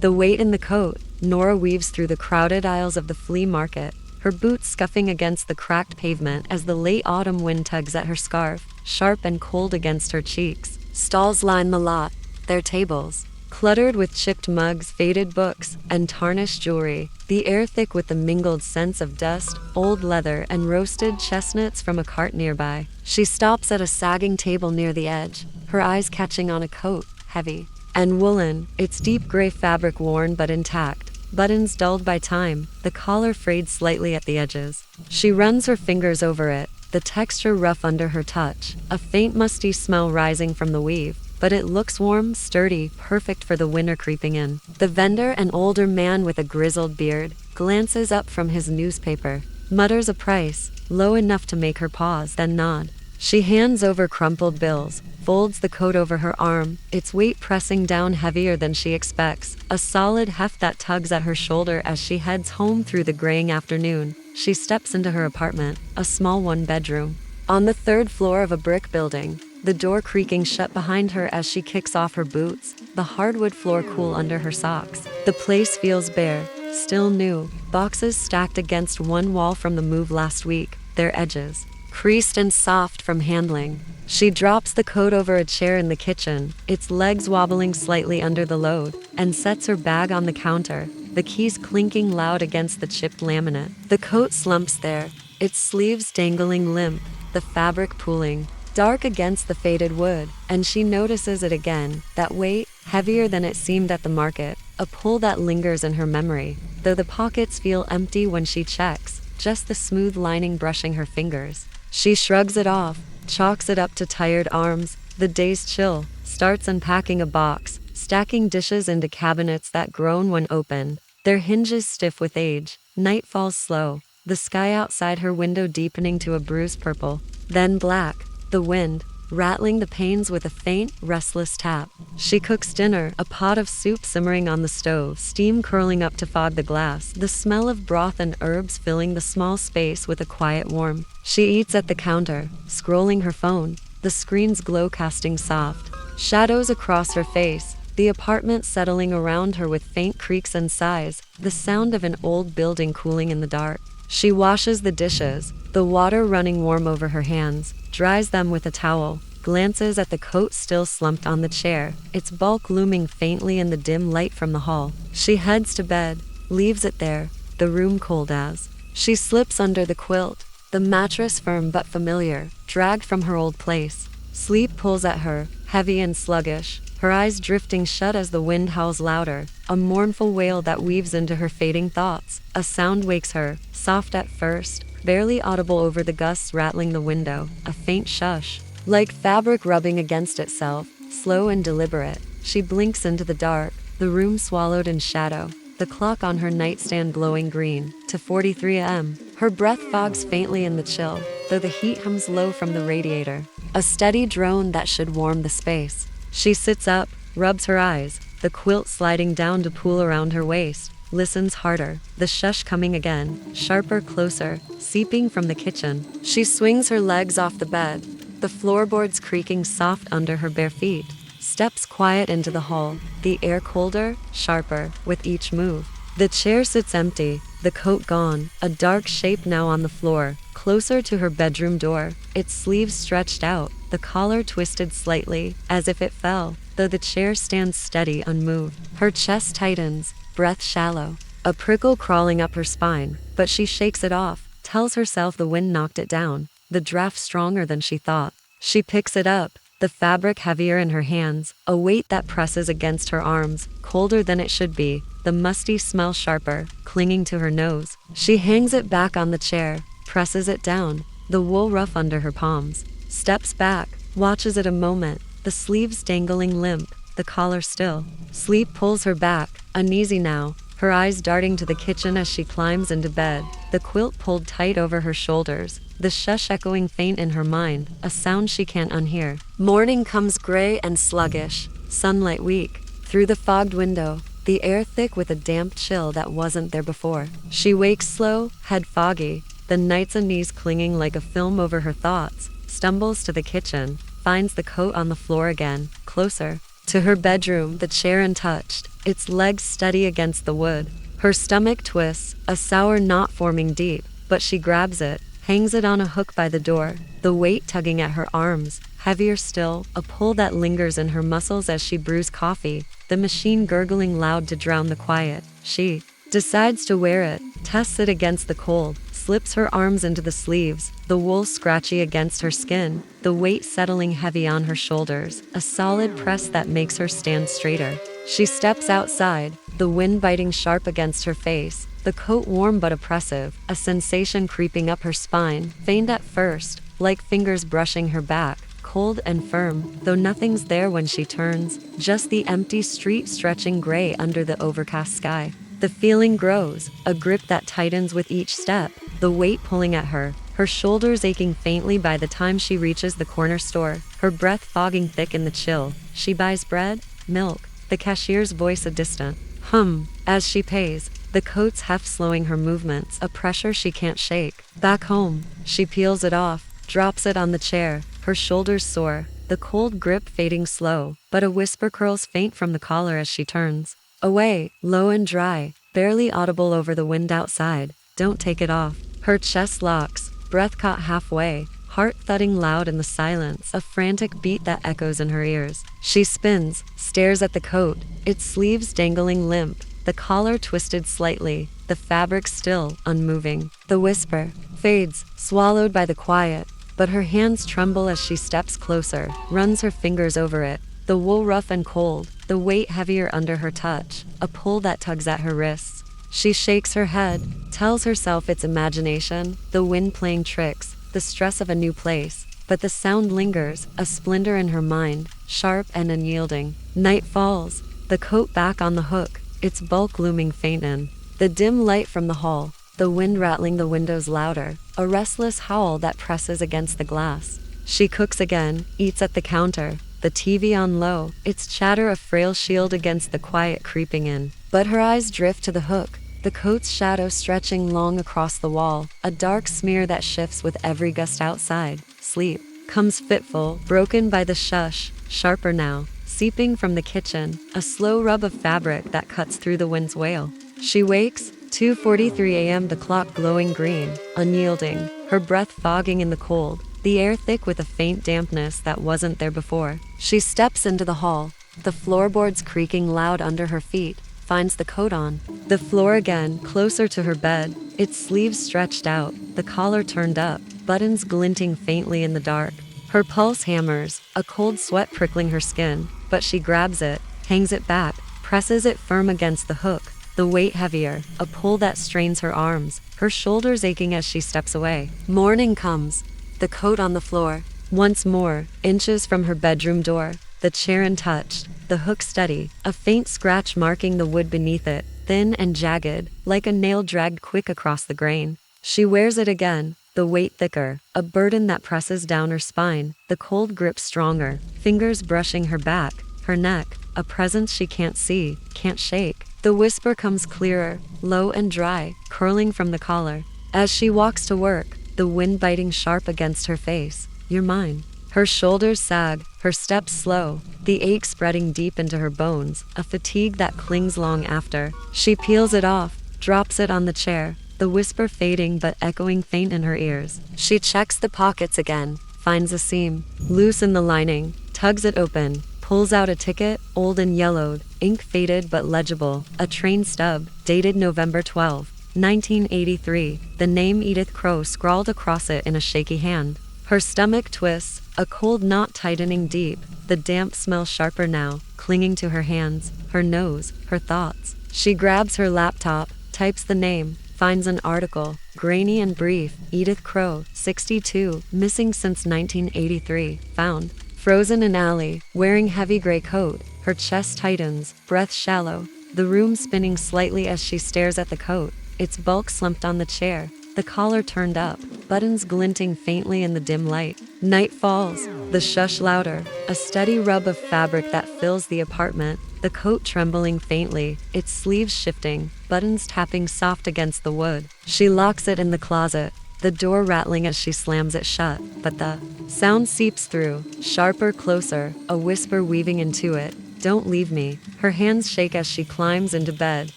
The weight in the coat, Nora weaves through the crowded aisles of the flea market, her boots scuffing against the cracked pavement as the late autumn wind tugs at her scarf, sharp and cold against her cheeks. Stalls line the lot, their tables cluttered with chipped mugs, faded books, and tarnished jewelry, the air thick with the mingled scents of dust, old leather, and roasted chestnuts from a cart nearby. She stops at a sagging table near the edge, her eyes catching on a coat, heavy and woolen, its deep gray fabric worn but intact, buttons dulled by time, the collar frayed slightly at the edges. She runs her fingers over it, the texture rough under her touch, a faint musty smell rising from the weave, but it looks warm, sturdy, perfect for the winter creeping in. The vendor, an older man with a grizzled beard, glances up from his newspaper, mutters a price, low enough to make her pause, then nod. She hands over crumpled bills, folds the coat over her arm, its weight pressing down heavier than she expects, a solid heft that tugs at her shoulder as she heads home through the graying afternoon. She steps into her apartment, a small one-bedroom, on the third floor of a brick building, the door creaking shut behind her as she kicks off her boots, the hardwood floor cool under her socks. The place feels bare, still new, boxes stacked against one wall from the move last week, their edges creased and soft from handling. She drops the coat over a chair in the kitchen, its legs wobbling slightly under the load, and sets her bag on the counter, the keys clinking loud against the chipped laminate. The coat slumps there, its sleeves dangling limp, the fabric pooling dark against the faded wood, and she notices it again, that weight, heavier than it seemed at the market, a pull that lingers in her memory, though the pockets feel empty when she checks, just the smooth lining brushing her fingers. She shrugs it off, chalks it up to tired arms, the day's chill, starts unpacking a box, stacking dishes into cabinets that groan when opened, their hinges stiff with age. Night falls slow, the sky outside her window deepening to a bruised purple, then black, the wind rattling the panes with a faint, restless tap. She cooks dinner, a pot of soup simmering on the stove, steam curling up to fog the glass, the smell of broth and herbs filling the small space with a quiet warmth. She eats at the counter, scrolling her phone, the screen's glow casting soft shadows across her face, the apartment settling around her with faint creaks and sighs, the sound of an old building cooling in the dark. She washes the dishes, the water running warm over her hands, dries them with a towel, glances at the coat still slumped on the chair, its bulk looming faintly in the dim light from the hall. She heads to bed, leaves it there, the room cold as. She slips under the quilt, the mattress firm but familiar, dragged from her old place. Sleep pulls at her, heavy and sluggish, her eyes drifting shut as the wind howls louder, a mournful wail that weaves into her fading thoughts. A sound wakes her, soft at first, barely audible over the gusts rattling the window, a faint shush, like fabric rubbing against itself, slow and deliberate. She blinks into the dark, the room swallowed in shadow, the clock on her nightstand glowing green, to 43 a.m. Her breath fogs faintly in the chill, though the heat hums low from the radiator, a steady drone that should warm the space. She sits up, rubs her eyes, the quilt sliding down to pool around her waist, listens harder, the shush coming again, sharper, closer, seeping from the kitchen. She swings her legs off the bed, the floorboards creaking soft under her bare feet, steps quiet into the hall, the air colder, sharper, with each move. The chair sits empty, the coat gone, a dark shape now on the floor, closer to her bedroom door, its sleeves stretched out, the collar twisted slightly, as if it fell, though the chair stands steady, unmoved. Her chest tightens, breath shallow, a prickle crawling up her spine, but she shakes it off, tells herself the wind knocked it down, the draft stronger than she thought. She picks it up, the fabric heavier in her hands, a weight that presses against her arms, colder than it should be, the musty smell sharper, clinging to her nose. She hangs it back on the chair, presses it down, the wool rough under her palms, steps back, watches it a moment, the sleeves dangling limp, the collar still. Sleep pulls her back, uneasy now, her eyes darting to the kitchen as she climbs into bed, the quilt pulled tight over her shoulders, the shush echoing faint in her mind, a sound she can't unhear. Morning comes gray and sluggish, sunlight weak, through the fogged window, the air thick with a damp chill that wasn't there before. She wakes slow, head foggy, the nights and knees clinging like a film over her thoughts, stumbles to the kitchen, finds the coat on the floor again, closer. To her bedroom, the chair untouched, its legs steady against the wood. Her stomach twists, a sour knot forming deep, but she grabs it, hangs it on a hook by the door, the weight tugging at her arms. Heavier still, a pull that lingers in her muscles as she brews coffee, the machine gurgling loud to drown the quiet. She decides to wear it, tests it against the cold, slips her arms into the sleeves, the wool scratchy against her skin, the weight settling heavy on her shoulders, a solid press that makes her stand straighter. She steps outside, the wind biting sharp against her face, the coat warm but oppressive, a sensation creeping up her spine, faint at first, like fingers brushing her back, cold and firm, though nothing's there when she turns, just the empty street stretching gray under the overcast sky. The feeling grows, a grip that tightens with each step, the weight pulling at her, her shoulders aching faintly by the time she reaches the corner store, her breath fogging thick in the chill. She buys bread, milk, the cashier's voice a distant hum, as she pays, the coat's heft slowing her movements, a pressure she can't shake. Back home, she peels it off, drops it on the chair, her shoulders sore, the cold grip fading slow, but a whisper curls faint from the collar as she turns away, low and dry, barely audible over the wind outside. Don't take it off. Her chest locks, breath caught halfway, heart thudding loud in the silence, a frantic beat that echoes in her ears. She spins, stares at the coat, its sleeves dangling limp, the collar twisted slightly, the fabric still, unmoving. The whisper fades, swallowed by the quiet, but her hands tremble as she steps closer, runs her fingers over it. The wool rough and cold, the weight heavier under her touch, a pull that tugs at her wrists. She shakes her head, tells herself it's imagination, the wind playing tricks, the stress of a new place. But the sound lingers, a splinter in her mind, sharp and unyielding. Night falls, the coat back on the hook, its bulk looming faint in the dim light from the hall, the wind rattling the windows louder, a restless howl that presses against the glass. She cooks again, eats at the counter, the TV on low, its chatter a frail shield against the quiet creeping in. But her eyes drift to the hook, the coat's shadow stretching long across the wall, a dark smear that shifts with every gust outside. Sleep comes fitful, broken by the shush, sharper now, seeping from the kitchen, a slow rub of fabric that cuts through the wind's wail. She wakes, 2:43 a.m., the clock glowing green, unyielding, her breath fogging in the cold, the air thick with a faint dampness that wasn't there before. She steps into the hall, the floorboards creaking loud under her feet, finds the coat on. The floor again, closer to her bed, its sleeves stretched out, the collar turned up, buttons glinting faintly in the dark. Her pulse hammers, a cold sweat prickling her skin, but she grabs it, hangs it back, presses it firm against the hook, the weight heavier, a pull that strains her arms, her shoulders aching as she steps away. Morning comes, the coat on the floor, once more, inches from her bedroom door, the chair untouched, the hook steady, a faint scratch marking the wood beneath it, thin and jagged, like a nail dragged quick across the grain. She wears it again, the weight thicker, a burden that presses down her spine, the cold grip stronger, fingers brushing her back, her neck, a presence she can't see, can't shake. The whisper comes clearer, low and dry, curling from the collar. As she walks to work, the wind biting sharp against her face. You're mine. Her shoulders sag, her steps slow, the ache spreading deep into her bones, a fatigue that clings long after. She peels it off, drops it on the chair, the whisper fading but echoing faint in her ears. She checks the pockets again, finds a seam, loose in the lining, tugs it open, pulls out a ticket, old and yellowed, ink faded but legible, a train stub, dated November 12, 1983, the name Edith Crow scrawled across it in a shaky hand. Her stomach twists, a cold knot tightening deep, the damp smell sharper now, clinging to her hands, her nose, her thoughts. She grabs her laptop, types the name, finds an article, grainy and brief, Edith Crow, 62, missing since 1983, found frozen in alley, wearing heavy gray coat, her chest tightens, breath shallow, the room spinning slightly as she stares at the coat, its bulk slumped on the chair, the collar turned up, buttons glinting faintly in the dim light. Night falls, the shush louder, a steady rub of fabric that fills the apartment, the coat trembling faintly, its sleeves shifting, buttons tapping soft against the wood. She locks it in the closet, the door rattling as she slams it shut, but the sound seeps through, sharper, closer, a whisper weaving into it. don't leave me. Her hands shake as she climbs into bed,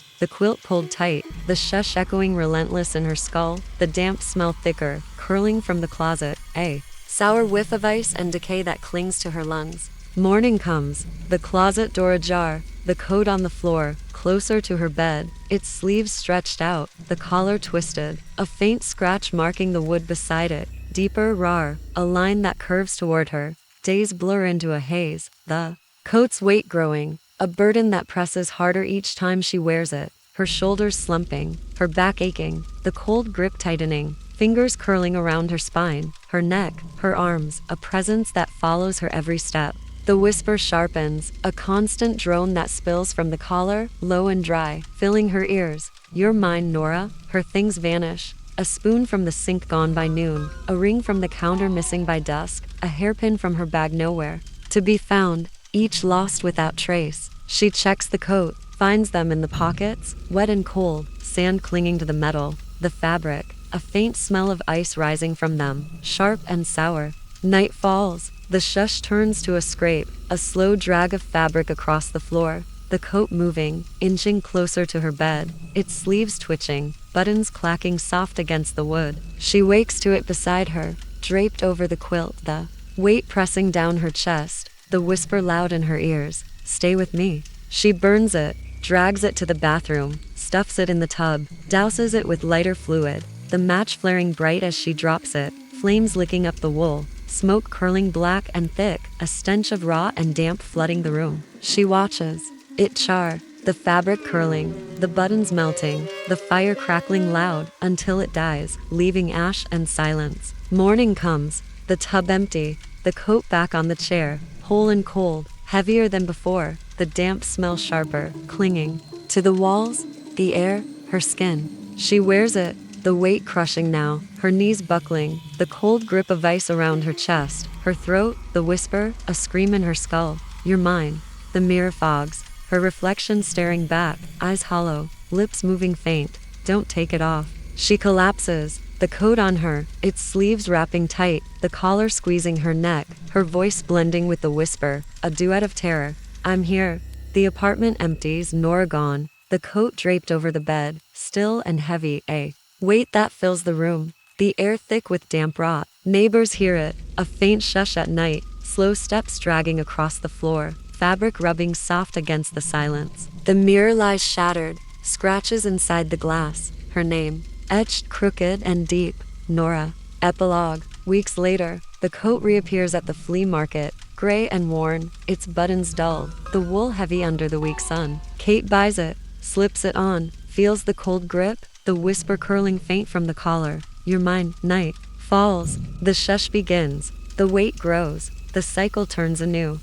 the quilt pulled tight, the shush echoing relentless in her skull, the damp smell thicker, curling from the closet, a sour whiff of ice and decay that clings to her lungs. Morning comes, the closet door ajar, the coat on the floor, closer to her bed, its sleeves stretched out, the collar twisted, a faint scratch marking the wood beside it, deeper, rawer, a line that curves toward her. Days blur into a haze, the coat's weight growing, a burden that presses harder each time she wears it, her shoulders slumping, her back aching, the cold grip tightening, fingers curling around her spine, her neck, her arms, a presence that follows her every step. The whisper sharpens, a constant drone that spills from the collar, low and dry, filling her ears. You're mine, Nora. Her things vanish. A spoon from the sink gone by noon, a ring from the counter missing by dusk, a hairpin from her bag nowhere to be found, each lost without trace. She checks the coat, finds them in the pockets, wet and cold, sand clinging to the metal, the fabric, a faint smell of ice rising from them, sharp and sour. Night falls. The shush turns to a scrape, a slow drag of fabric across the floor, the coat moving, inching closer to her bed, its sleeves twitching, buttons clacking soft against the wood. She wakes to it beside her, draped over the quilt, the weight pressing down her chest, the whisper loud in her ears, "Stay with me." She burns it, drags it to the bathroom, stuffs it in the tub, douses it with lighter fluid, the match flaring bright as she drops it, flames licking up the wool, smoke curling black and thick, a stench of raw and damp flooding the room. She watches it char, the fabric curling, the buttons melting, the fire crackling loud until it dies, leaving ash and silence. Morning comes, the tub empty, the coat back on the chair, whole and cold, heavier than before, the damp smell sharper, clinging to the walls, the air, her skin. She wears it, the weight crushing now, her knees buckling, the cold grip of ice around her chest, her throat, the whisper, a scream in her skull. You're mine. The mirror fogs, her reflection staring back, eyes hollow, lips moving faint. Don't take it off. She collapses, the coat on her, its sleeves wrapping tight, the collar squeezing her neck, her voice blending with the whisper, a duet of terror. I'm here. The apartment empties, Nora gone, the coat draped over the bed, still and heavy, a weight that fills the room, the air thick with damp rot. Neighbors hear it, a faint shush at night, slow steps dragging across the floor, fabric rubbing soft against the silence. The mirror lies shattered, scratches inside the glass, her name, etched crooked and deep, Nora. Epilogue. Weeks later, the coat reappears at the flea market, gray and worn, its buttons dulled, the wool heavy under the weak sun. Kate buys it, slips it on, feels the cold grip, the whisper curling faint from the collar. You're mine. Night falls. The shush begins. The weight grows. The cycle turns anew.